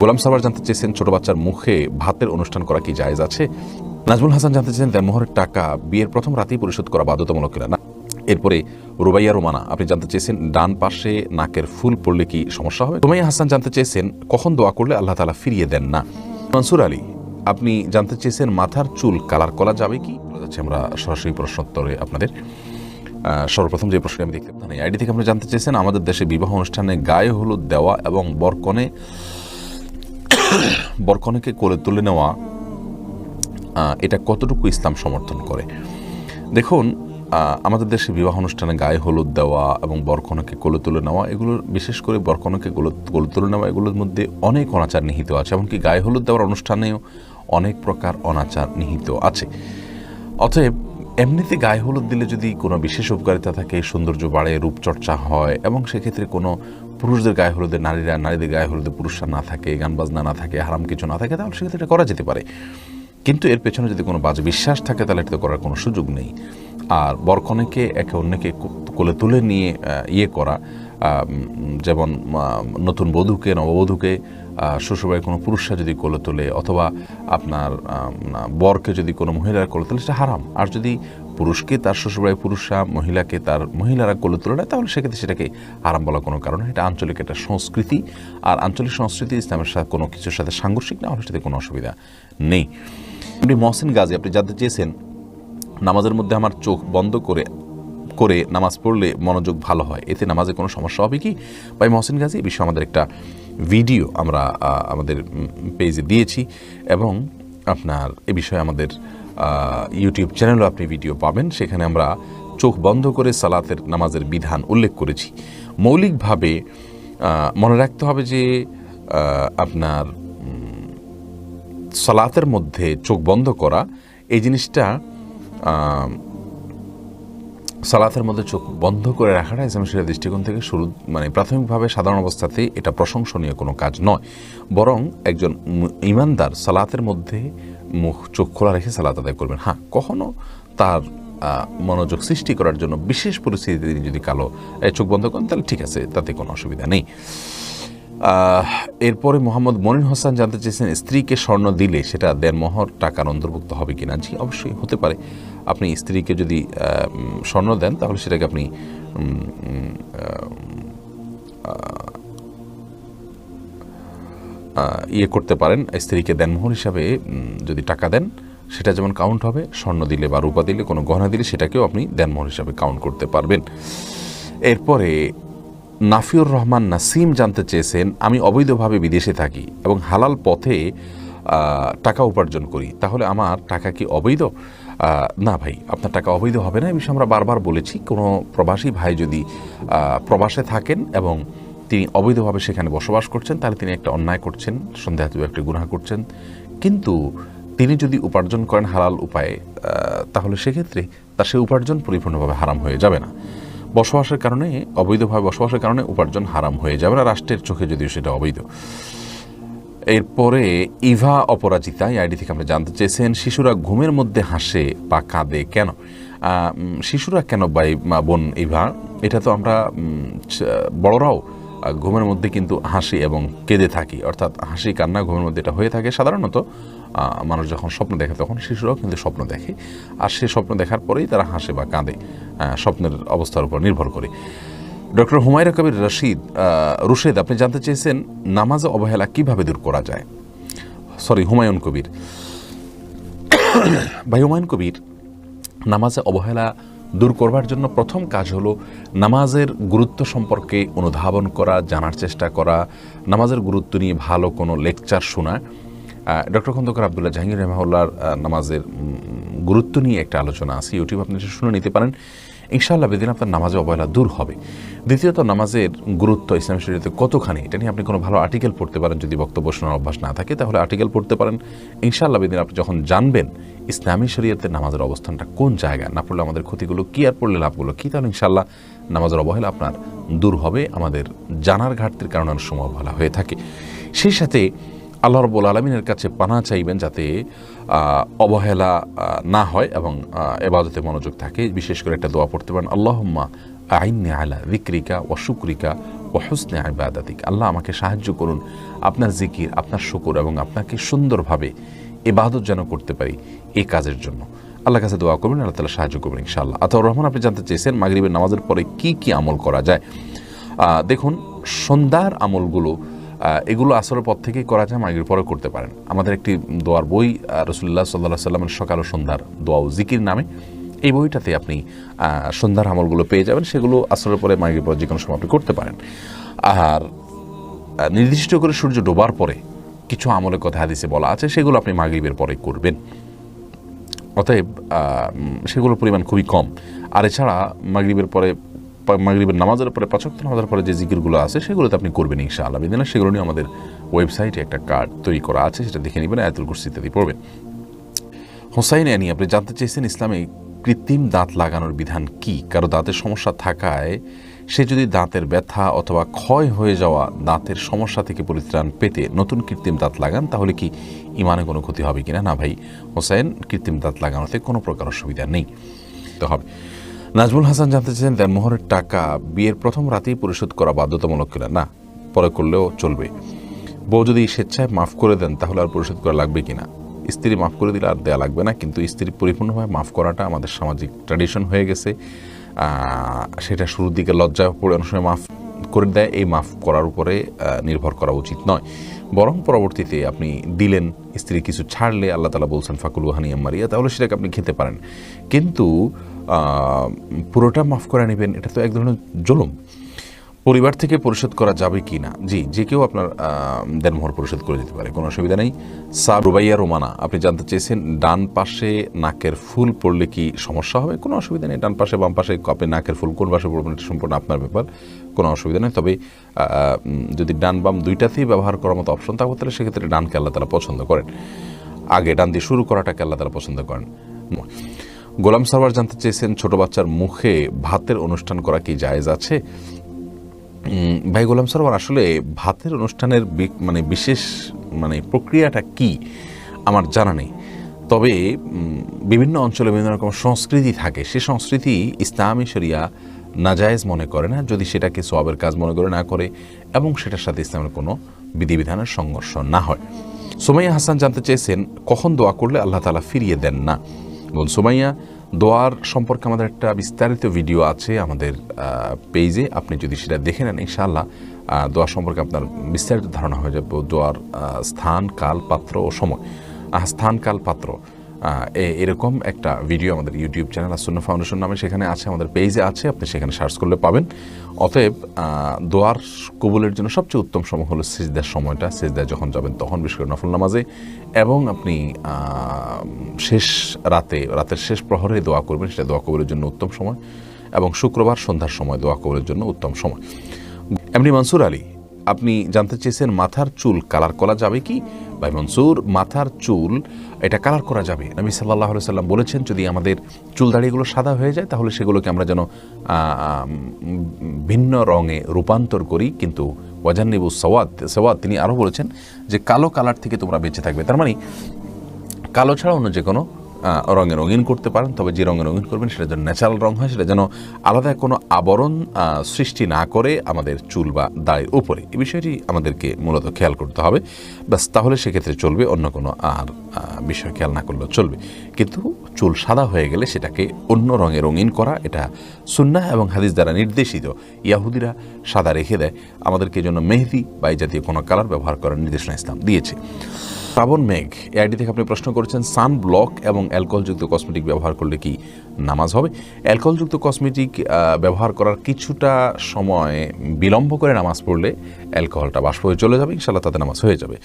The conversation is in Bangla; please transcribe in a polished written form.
গোলাম সারওয়ার জানতে চেয়েছেন ছোট বাচ্চার মুখে ভাতের অনুষ্ঠান করা কি জায়েজ আছে? নাজমুল হাসান জানতে চেয়েছেন দেনমোহরের টাকা বিয়ের প্রথম রাতেই পরিশোধ করা বাধ্যতামূলক কিনা। না। এরপরে রুবাইয়া রোমানা আপনি জানতে চেয়েছেন ডান পাশে নাকের ফুল পড়লে কি সমস্যা হবে? সুমাইয়া হাসান জানতে চেয়েছেন কখন দোয়া করলে আল্লাহ তাআলা ফিরিয়ে দেন না। মনসুর আলী আপনি জানতে চেয়েছেন মাথার চুল কালার করা যাবে কি? আমরা সরাসরি প্রশ্নোত্তরে আপনাদের সর্বপ্রথম যে প্রশ্ন আমি দেখতে পাই আইডি থেকে আপনি জানতে চেয়েছেন আমাদের দেশে বিবাহ অনুষ্ঠানে গায়ে হলুদ দেওয়া এবং বরকনেকে কোলে তুলে নেওয়া এটা কতটুকু ইসলাম সমর্থন করে? দেখুন, আমাদের দেশে বিবাহ অনুষ্ঠানে গায়ে হলুদ দেওয়া এবং বরকনেকে কোলে তুলে নেওয়া, এগুলোর বিশেষ করে বরকনেকে কোলে তুলে নেওয়া, এগুলোর মধ্যে অনেক অনাচার নিহিত আছে। এমনকি গায়ে হলুদ দেওয়ার অনুষ্ঠানেও অনেক প্রকার অনাচার নিহিত আছে। অতএব এমনিতে গায়ে হলুদ দিলে যদি কোনো বিশেষ উপকারিতা থাকে, সৌন্দর্য বাড়ে, রূপচর্চা হয়, এবং সেক্ষেত্রে কোনো পুরুষদের গায়ে হলুদে নারীদের গায়ে হলুদে পুরুষরা না থাকে, গান বাজনা না থাকে, হারাম কিছু না থাকে, তাহলে সেক্ষেত্রে এটা করা যেতে পারে। কিন্তু এর পেছনে যদি কোনো বাজে বিশ্বাস থাকে তাহলে এটা করার কোনো সুযোগ নেই। আর বরকনেকে একে অন্যকে কোলে তুলে নিয়ে করা, যেমন নতুন বধূকে নববধূকে শ্বশুরবাড়ির কোনো পুরুষরা যদি কোলে তোলে, অথবা আপনার বরকে যদি কোনো মহিলার কোলে তোলে, সেটা হারাম। আর যদি পুরুষকে তার শ্বশুরবাড়ির পুরুষরা মহিলাকে তার মহিলারা কোলে তুলে নেয়, তাহলে সেক্ষেত্রে সেটাকে হারাম বলা কোনো কারণ। এটা আঞ্চলিক একটা সংস্কৃতি, আর আঞ্চলিক সংস্কৃতি ইসলামের সাথে কোনো কিছুর সাথে সাংঘর্ষিক না হলে সেটাতে কোনো অসুবিধা নেই। মহসিন গাজী আপনি জানতে চেয়েছেন নামাজের মধ্যে আমার চোখ বন্ধ করে নামাজ পড়লে মনোযোগ ভালো হয়, এতে নামাজে কোনো সমস্যা হবে কি? ভাই মহসিন গাজী, এই বিষয়ে আমাদের একটা ভিডিও আমরা আমাদের পেজে দিয়েছি, এবং আপনার এ বিষয়ে আমাদের ইউটিউব চ্যানেলও আপনি ভিডিও পাবেন। সেখানে আমরা চোখ বন্ধ করে সালাতের নামাজের বিধান উল্লেখ করেছি। মৌলিকভাবে মনে রাখতে হবে যে আপনার সালাতের মধ্যে চোখ বন্ধ করা, এই জিনিসটা সালাতের মধ্যে চোখ বন্ধ করে রাখাটা ইসলাম শরীয়তের দৃষ্টিকোণ থেকে প্রাথমিকভাবে সাধারণ অবস্থাতে এটা প্রশংসনীয় কোনো কাজ নয়, বরং একজন ঈমানদার সালাতের মধ্যে চোখ খোলা রেখে সালাত আদায় করবেন। হ্যাঁ, কখনো তার মনোযোগ সৃষ্টি করার জন্য বিশেষ পরিস্থিতিতে তিনি যদি চোখ বন্ধ করেন তাহলে ঠিক আছে, তাতে কোনো অসুবিধা নেই। এরপরে মোহাম্মদ মনির হোসেন জানতে চেয়েছেন স্ত্রীকে স্বর্ণ দিলে সেটা দেনমোহর টাকার অন্তর্ভুক্ত হবে কিনা। জি, অবশ্যই হতে পারে। আপনি স্ত্রীকে যদি স্বর্ণ দেন তাহলে সেটাকে আপনি করতে পারেন, স্ত্রীকে দেনমোহর হিসাবে যদি টাকা দেন সেটা যেমন কাউন্ট হবে, স্বর্ণ দিলে বা রূপা দিলে, কোনো গহনা দিলে সেটাকেও আপনি দেনমোহর হিসাবে কাউন্ট করতে পারবেন। এরপরে নাফিউর রহমান নাসিম জানতে চেয়েছেন আমি অবৈধভাবে বিদেশে থাকি এবং হালাল পথে টাকা উপার্জন করি, তাহলে আমার টাকা কি অবৈধ? না ভাই, আপনার টাকা অবৈধ হবে না। এই বিষয়ে আমরা বারবার বলেছি, কোনো প্রবাসী ভাই যদি প্রবাসে থাকেন এবং তিনি অবৈধভাবে সেখানে বসবাস করছেন, তাহলে তিনি একটা অন্যায় করছেন, সন্দেহাতীত একটা গুনাহ করছেন। কিন্তু তিনি যদি উপার্জন করেন হালাল উপায়ে, তাহলে সেক্ষেত্রে তার সেই উপার্জন পরিপূর্ণভাবে হারাম হয়ে যাবে না। বসবাসের কারণে, অবৈধভাবে বসবাসের কারণে উপার্জন হারাম হয়ে যাবে না, রাষ্ট্রের চোখে যদিও সেটা অবৈধ। এরপরে ইভা অপরাজিতা এই আইডি থেকে আপনি জানতে চেয়েছেন শিশুরা ঘুমের মধ্যে হাসে বা কাঁদে কেন? শিশুরা কেন বোন ইভা, এটা তো আমরা বড়রাও ঘুমের মধ্যে কিন্তু হাসি এবং কেঁদে থাকি, অর্থাৎ হাসি কান্না ঘুমের মধ্যে এটা হয়ে থাকে। সাধারণত মানুষ যখন স্বপ্ন দেখে তখন শিশুরাও কিন্তু স্বপ্ন দেখে, আর সে স্বপ্ন দেখার পরেই তারা হাসে বা কাঁদে, স্বপ্নের অবস্থার উপর নির্ভর করে। ডক্টর হুমায়রা কবির রুশেদ আপনি জানতে চেয়েছেন নামাজে অবহেলা কিভাবে দূর করা যায়। হুমায়ুন কবির ভাই, হুমায়ুন কবির, নামাজে অবহেলা দূর করবার জন্য প্রথম কাজ হলো নামাজের গুরুত্ব সম্পর্কে অনুধাবন করা, জানার চেষ্টা করা, নামাজের গুরুত্ব নিয়ে ভালো কোনো লেকচার শোনা। ডক্টর খন্দকার আবদুল্লাহ জাহাঙ্গীর রহমাহুল্লাহর নামাজের গুরুত্ব নিয়ে একটা আলোচনা আছে, ইউটিউব আপনি শুনে নিতে পারেন। ইনশাআল্লাহ বেদিন আপনার নামাজে অবহেলা দূর হবে। দ্বিতীয়ত, নামাজের গুরুত্ব ইসলাম শরীয়তে কতখানি, এটা নিয়ে আপনি কোনো ভালো আর্টিকেল পড়তে পারেন। যদি বক্তব্য শোনার অভ্যাস না থাকে তাহলে আর্টিকেল পড়তে পারেন। ইনশাআল্লাহ বেদিন আপনি যখন জানবেন ইসলামী শরীয়তের নামাজের অবস্থানটা কোন জায়গায়, না পড়লে আমাদের ক্ষতিগুলো কী আর পড়লে লাভগুলো কী, তাহলে ইনশাআল্লাহ নামাজের অবহেলা আপনার দূর হবে। আমাদের জানার ঘাটতির কারণে অনেক সময় অবহেলা হয়ে থাকে। সেই সাথে আল্লাহ রাব্বুল আলামিনের কাছে পানাহ চাইবেন যাতে অবহেলা না হয় এবং ইবাদতে মনোযোগ থাকে। বিশেষ করে একটা দোয়া পড়তে পারেন, আল্লাহুম্মা আইন্নি আলা যিকরিকা ওয়া শুকরিকা ওয়া হুসনি ইবাদাতিক, আল্লাহ আমাকে সাহায্য করুন আপনার জিকির, আপনার শুকর এবং আপনাকে সুন্দরভাবে ইবাদত যেন করতে পারি এই কাজের জন্য। আল্লাহ কাছে দোয়া করবেন, আল্লাহ তাআলা সাহায্য করবেন ইনশাআল্লাহ। আতাউর রহমান, আপনি জানতে চেয়েছেন মাগরিবের নামাজের পরে কি কি আমল করা যায়। দেখুন, সন্ধ্যার আমলগুলো এগুলো আসরের পর থেকেই করা যায়, মাগরিবের পরে করতে পারেন। আমাদের একটি দোয়ার বই রাসূলুল্লাহ সাল্লাল্লাহু আলাইহি সাল্লামের সকাল ও সন্ধ্যার দোয়া ও জিকির নামে, এই বইটাতে আপনি সন্ধ্যার আমলগুলো পেয়ে যাবেন। সেগুলো আসরের পরে মাগরিবের পরে যে কোনো সময় আপনি করতে পারেন। আর নির্দিষ্ট করে সূর্য ডোবার পরে কিছু আমলের কথা হাদিসে বলা আছে, সেগুলো আপনি মাগরিবের পরে করবেন। অতএব সেগুলোর পরিমাণ খুবই কম। আর এছাড়া মাগরিবের নামাজের পরে 5 ওয়াক্ত নামাজের পরে যে জিকিরগুলো আছে সেগুলোতে আপনি করবেন ইনশাআল্লাহ বিদিনা। সেগুলো নিয়ে আমাদের ওয়েবসাইটে একটা কার্ড তৈরি করা আছে, সেটা দেখে নেবেন, আয়াতুল কুরসি ইত্যাদি পড়বেন। হোসাইন আনি, আপনি জানতে চেয়েছেন ইসলামে কৃত্রিম দাঁত লাগানোর বিধান কি? কারো দাঁতের সমস্যা থাকায় সে যদি দাঁতের ব্যথা অথবা ক্ষয় হয়ে যাওয়া দাঁতের সমস্যা থেকে পরিত্রাণ পেতে নতুন কৃত্রিম দাঁত লাগান, তাহলে কি ইমানে কোনো ক্ষতি হবে কিনা? না ভাই হোসেন, কৃত্রিম দাঁত লাগানোতে কোনো প্রকার অসুবিধা নেই, তো হবে। নাজমুল হাসান জানতে চেয়েছেন দেনমোহরের টাকা বিয়ের প্রথম রাতেই পরিশোধ করা বাধ্যতামূলক কিনা? না, পরে করলেও চলবে। বউ যদি স্বেচ্ছায় মাফ করে দেন তাহলে আর পরিশোধ করা লাগবে কিনা? স্ত্রী মাফ করে দিলে আর দেওয়া লাগবে না, কিন্তু স্ত্রী পরিপূর্ণভাবে মাফ করাটা আমাদের সামাজিক ট্র্যাডিশন হয়ে গেছে। সেটা শুরুর দিকে লজ্জায় পড়ে অনেক সময় মাফ করে দেয়, এই মাফ করার উপরে নির্ভর করা উচিত নয়। বরং পরবর্তীতে আপনি দিলেন, স্ত্রী কিছু ছাড়লে আল্লাহ তাআলা বলছেন ফাকুলু হানিয়াম মারিয়া, তাহলে সেটাকে আপনি খেতে পারেন। কিন্তু পুরোটা মাফ করে নেবেন, এটা তো এক ধরনের জুলুম। পরিবার থেকে পরিশোধ করা যাবে কি না? জি, যে কেউ আপনার দেনমোহর পরিশোধ করে দিতে পারে, কোনো অসুবিধা নেই। রুবাইয়া রোমানা, আপনি জানতে চেয়েছেন ডান পাশে নাকের ফুল পড়লে কি সমস্যা হবে? কোনো অসুবিধা নেই। ডান পাশে বাম পাশে আপনি নাকের ফুল কোন পাশে পড়বেন এটা সম্পূর্ণ আপনার ব্যাপার, কোনো অসুবিধা নেই। তবে যদি ডান বাম দুইটাতেই ব্যবহার করার মতো অপশন থাকবে তাহলে সেক্ষেত্রে ডানকে আল্লাহ তাআলা পছন্দ করেন, আগে ডান দিয়ে শুরু করাটাকে আল্লাহ তাআলা পছন্দ করেন। গোলাম সারওয়ার জানতে চেয়েছেন ছোট বাচ্চার মুখে ভাতের অনুষ্ঠান করা কি জায়েজ আছে? ভাই গোলাম সারওয়ার, আসলে ভাতের অনুষ্ঠানের বিশেষ প্রক্রিয়াটা কি আমার জানা নেই। তবে বিভিন্ন অঞ্চলে বিভিন্ন রকম সংস্কৃতি থাকে, সে সংস্কৃতি ইসলামী শরিয়া নাজায়েজ মনে করে না, যদি সেটাকে সওয়াবের কাজ মনে করে না করে এবং সেটার সাথে ইসলামের কোনো বিধিবিধানের সংঘর্ষ না হয়। সুমাইয়া হাসান জানতে চেয়েছেন কখন দোয়া করলে আল্লাহ তাআলা ফিরিয়ে দেন না? বল সুমাইয়া, দোয়ার সম্পর্কে আমাদের একটা বিস্তারিত ভিডিও আছে আমাদের পেজে, আপনি যদি সেটা দেখে নেন ইনশাআল্লাহ দোয়া সম্পর্কে আপনার বিস্তারিত ধারণা হয়ে যাবে। দোয়ার স্থান, কাল, পাত্র ও সময়, স্থান, কাল, পাত্র, এরকম একটা ভিডিও আমাদের ইউটিউব চ্যানেল আসুন্নাহ ফাউন্ডেশন নামে সেখানে আছে, আমাদের পেজে আছে, আপনি সেখানে সার্চ করলে পাবেন। অতএব দোয়ার কবুলের জন্য সবচেয়ে উত্তম সময় হলো সিজদার সময়টা, সিজদায় যখন যাবেন তখন, বিশেষ করে নফল নামাজে, এবং আপনি শেষ রাতের শেষ প্রহরে দোয়া করবেন, সেটা দোয়া কবুলের জন্য উত্তম সময়, এবং শুক্রবার সন্ধ্যার সময় দোয়া কবুলের জন্য উত্তম সময়। এমনি মনসুর আলী, আপনি জানতে চেয়েছেন মাথার চুল কালার করা যাবে কি? ভাই মনসুর, মাথার চুল এটা কালার করা যাবে। নবী সাল্লাল্লাহু আলাইহি সাল্লাম বলেছেন যদি আমাদের চুল দাড়িগুলো সাদা হয়ে যায় তাহলে সেগুলোকে আমরা যেন ভিন্ন রঙে রূপান্তর করি, কিন্তু ওয়াজান্নিবু সাওয়াদ, তিনি আরও বলেছেন যে কালো কালার থেকে তোমরা বেঁচে থাকবে। তার মানে কালো ছাড়া অন্য যে কোনো রঙে রঙিন করতে পারেন, তবে যে রঙে রঙিন করবেন সেটা যেন ন্যাচারাল রঙ হয়, সেটা যেন আলাদা কোনো আবরণ সৃষ্টি না করে আমাদের চুল বা দাড়ির উপরে। এই বিষয়টি আমাদেরকে মূলত খেয়াল করতে হবে, ব্যাস, তাহলে সেক্ষেত্রে চলবে, অন্য কোনো আর বিষয় খেয়াল না করলেও চলবে। কিন্তু চুল সাদা হয়ে গেলে সেটাকে অন্য রঙে রঙিন করা, এটা সুন্নাহ এবং হাদিস দ্বারা নির্দেশিত। ইয়াহুদিরা সাদা রেখে দেয়, আমাদেরকে জন্য মেহেদি বা এই জাতীয় কোনো কালার ব্যবহার করার নির্দেশনা ইসলাম দিয়েছে। শ্রাবণ মেঘ এআইডি থেকে আপনি প্রশ্ন করেছেন সান ব্লক এবং অ্যালকোহলযুক্ত কসমেটিক ব্যবহার করলে কি নামাজ হবে? অ্যালকোহলযুক্ত কসমেটিক ব্যবহার করার কিছুটা সময় বিলম্ব করে নামাজ পড়লে অ্যালকোহলটা বাষ্প হয়ে চলে যাবে, ইনশাআল্লাহ তাতে নামাজ হয়ে যাবে।